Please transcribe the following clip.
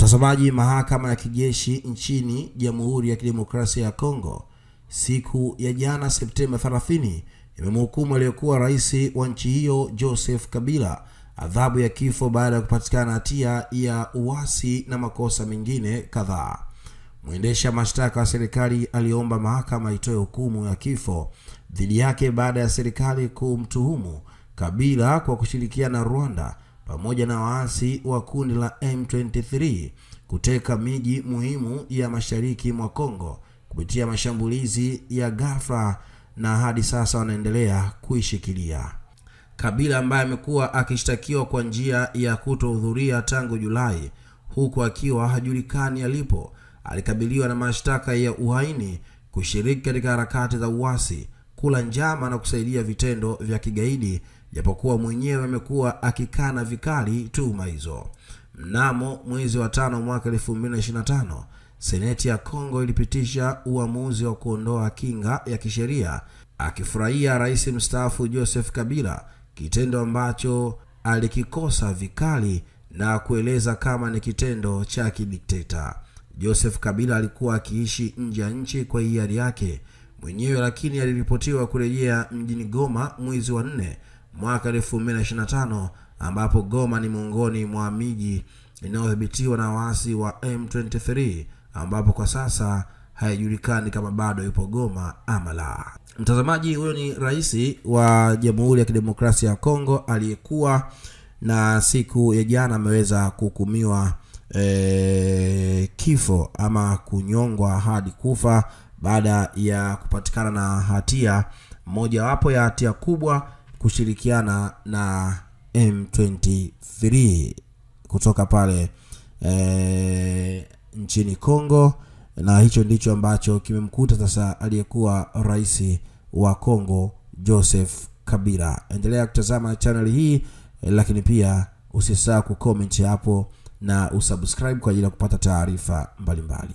Mtazamaji, mahakama ya kijeshi nchini Jamhuri ya Kidemokrasia ya Kongo siku ya jana Septemba 30 imemhukumu aliyekuwa rais wa nchi hiyo Joseph Kabila adhabu ya kifo baada ya kupatikana hatia ya uasi na makosa mengine kadhaa. Mwendesha mashtaka wa serikali aliomba mahakama itoe hukumu ya kifo dhidi yake baada ya serikali kumtuhumu Kabila kwa kushirikiana na Rwanda pamoja na waasi wa kundi la M23 kuteka miji muhimu ya mashariki mwa Kongo kupitia mashambulizi ya ghafla, na hadi sasa wanaendelea kuishikilia. Kabila ambaye amekuwa akishtakiwa kwa njia ya kutohudhuria tangu Julai huku akiwa hajulikani alipo, alikabiliwa na mashtaka ya uhaini, kushiriki katika harakati za uasi, kula njama na kusaidia vitendo vya kigaidi, japokuwa mwenyewe amekuwa akikana vikali tuhuma hizo. Mnamo mwezi wa 5 mwaka 2025, Seneti ya Kongo ilipitisha uamuzi wa kuondoa kinga ya kisheria akifurahia rais mstaafu Joseph Kabila, kitendo ambacho alikikosa vikali na kueleza kama ni kitendo cha kidikteta. Joseph Kabila alikuwa akiishi nje ya nchi kwa hiari yake mwenyewe, lakini aliripotiwa kurejea mjini Goma mwezi wa 4 mwaka 2025, ambapo Goma ni miongoni mwa miji inayodhibitiwa na waasi wa M23, ambapo kwa sasa haijulikani kama bado yupo Goma ama la. Mtazamaji, huyo ni rais wa Jamhuri ya Kidemokrasia ya Kongo aliyekuwa na siku ya jana ameweza kuhukumiwa kifo ama kunyongwa hadi kufa baada ya kupatikana na hatia, moja wapo ya hatia kubwa, kushirikiana na M23 kutoka pale nchini Kongo, na hicho ndicho ambacho kimemkuta sasa aliyekuwa rais wa Kongo Joseph Kabila. Endelea kutazama channel hii, lakini pia usisahau kucomment hapo na usubscribe kwa ajili ya kupata taarifa mbalimbali.